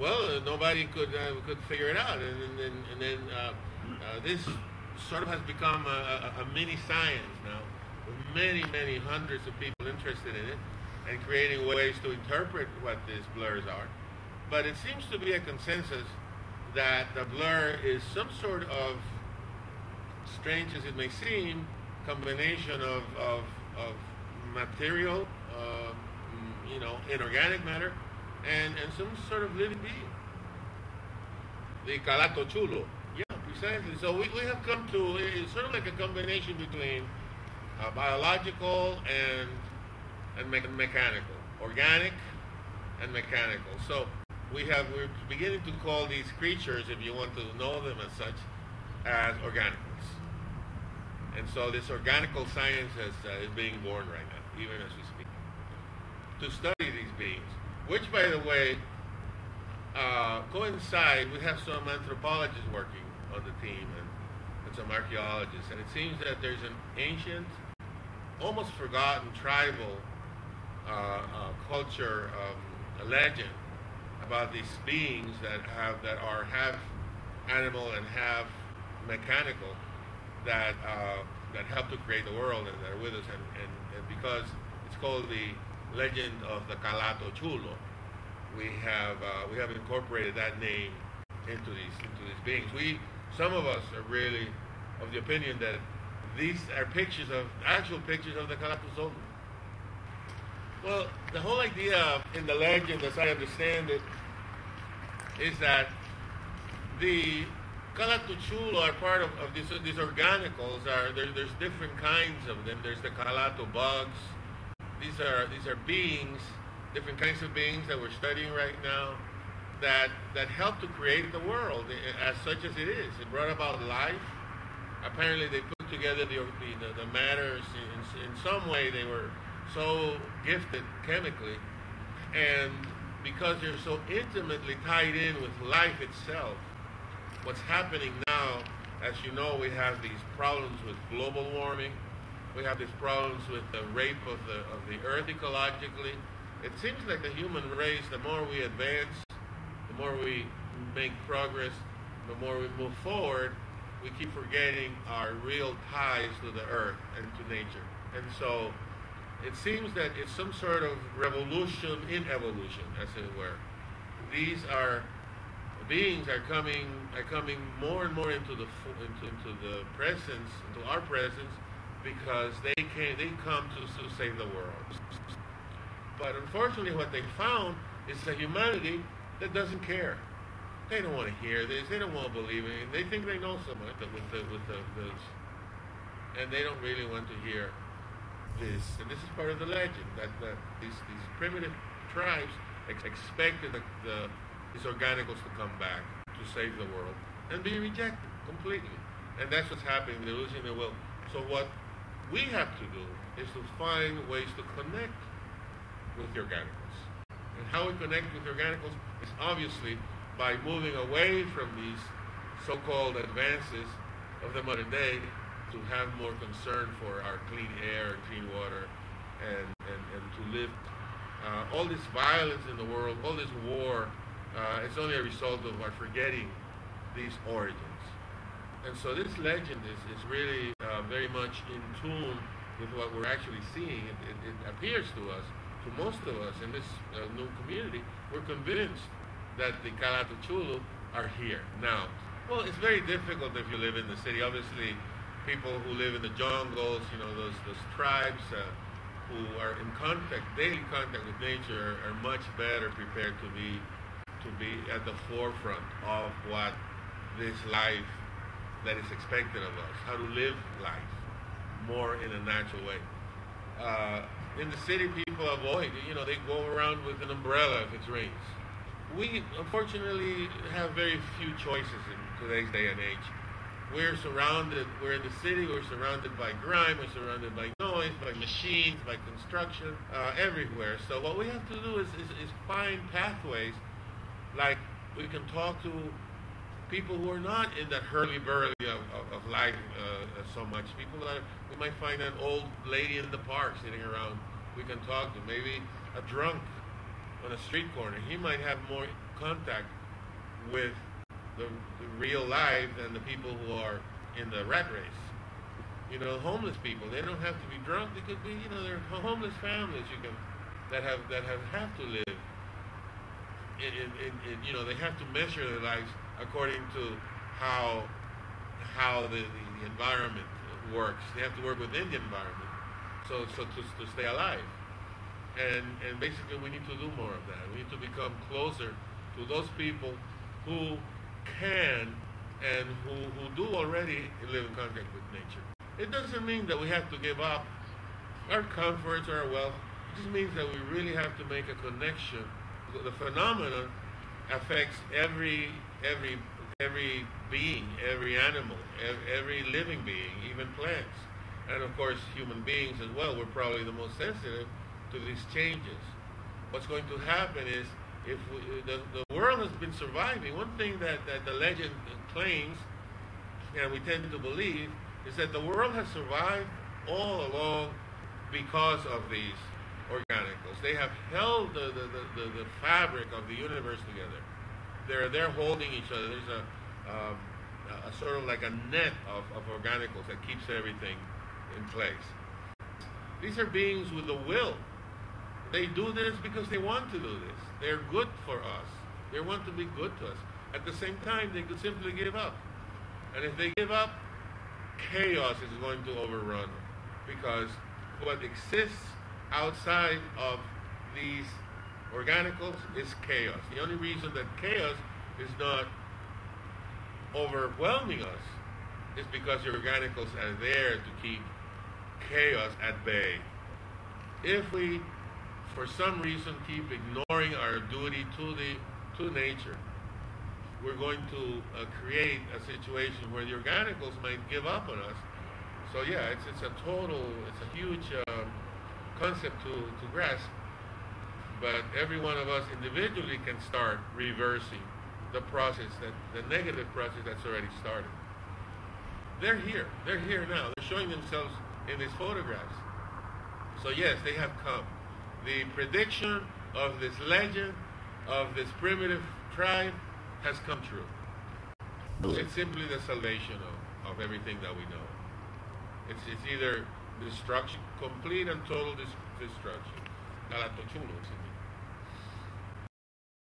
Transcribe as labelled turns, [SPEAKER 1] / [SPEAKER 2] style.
[SPEAKER 1] Well, nobody could figure it out, and then this sort of has become a mini science now, with many hundreds of people interested in it, and creating ways to interpret what these blurs are. But it seems to be a consensus that the blur is some sort of, strange as it may seem, combination of material, inorganic matter, and some sort of living being. The Kalatozulu. Yeah, precisely. So we have come to, it's sort of like a combination between biological and mechanical, organic and mechanical. So we're beginning to call these creatures, if you want to know them as such, as organicals. And so this organical science is being born right now, even as we speak, to study these beings, which, by the way, coincide. We have some anthropologists working on the team and some archaeologists, and it seems that there's an ancient, almost forgotten tribal culture, a legend about these beings that are half animal and half mechanical, that help to create the world and that are with us, and because it's called the legend of the Kalatozulu, we have incorporated that name into these beings. Some of us are really of the opinion that these are actual pictures of the Kalatozulu. Well, the whole idea in the legend, as I understand it, is that the Kalatozulu are part of these organicals. There's different kinds of them. There's the Kalato bugs. These are beings, different kinds of beings that we're studying right now, that help to create the world as such as it is. It brought about life. Apparently, they put together the matters in some way. They were so gifted chemically, and because they're so intimately tied in with life itself, what's happening now, as you know, we have these problems with global warming. We have these problems with the rape of the earth ecologically. It seems like the human race, the more we advance, the more we make progress, the more we move forward, we keep forgetting our real ties to the earth and to nature. And so it seems that it's some sort of revolution in evolution, as it were. These beings are coming more and more into the presence, into our presence, because they come to save the world. But unfortunately, what they found is a humanity that doesn't care. They don't want to hear this. They don't want to believe it. They think they know so much and they don't really want to hear this. And this is part of the legend that these primitive tribes expected these organicals to come back to save the world and be rejected completely. And that's what's happening. They're losing their will. So what we have to do is to find ways to connect with the organicals. And how we connect with the organicals is obviously by moving away from these so-called advances of the modern day to have more concern for our clean air, clean water, and to live. All this violence in the world, all this war, it's only a result of our forgetting these origins. And so this legend is really very much in tune with what we're actually seeing. It appears to us, to most of us in this new community, we're convinced that the Kalatozulu are here now. Well, it's very difficult if you live in the city. Obviously, people who live in the jungles, those tribes who are in daily contact with nature, are much better prepared to be at the forefront of what this life that is expected of us, how to live life more in a natural way. In the city, people avoid, they go around with an umbrella if it rains. We, unfortunately, have very few choices in today's day and age. We're in the city, we're surrounded by grime, we're surrounded by noise, by machines, by construction, everywhere. So what we have to do is find pathways, like we can talk to people who are not in that hurly-burly of life so much. People that we might find an old lady in the park sitting around, we can talk to. Maybe a drunk on a street corner. He might have more contact with the real life than the people who are in the rat race. You know, homeless people, they don't have to be drunk. They could be, you know, they're homeless families that have to live. You know, they have to measure their lives according to how the environment works. They have to work within the environment, so to stay alive. And basically, we need to do more of that. We need to become closer to those people who can and who do already live in contact with nature. It doesn't mean that we have to give up our comforts or our wealth. It just means that we really have to make a connection. The phenomenon affects every being, every animal, every living being, even plants. And of course, human beings as well, we're probably the most sensitive to these changes. What's going to happen is, if the world has been surviving, one thing that the legend claims, and we tend to believe, is that the world has survived all along because of these organicals. They have held the fabric of the universe together. They're holding each other. There's a sort of like a net of organicals that keeps everything in place. These are beings with a will. They do this because they want to do this. They're good for us. They want to be good to us. At the same time, they could simply give up. And if they give up, chaos is going to overrun them. Because what exists outside of these organicals is chaos. The only reason that chaos is not overwhelming us is because the organicals are there to keep chaos at bay. If we, for some reason, keep ignoring our duty to nature, we're going to create a situation where the organicals might give up on us. So yeah, it's a huge concept to grasp. But every one of us individually can start reversing the process, the negative process that's already started. They're here now. They're showing themselves in these photographs. So yes, they have come. The prediction of this legend, of this primitive tribe, has come true. It's simply the salvation of everything that we know. It's either destruction, complete and total destruction. Kalatozulu.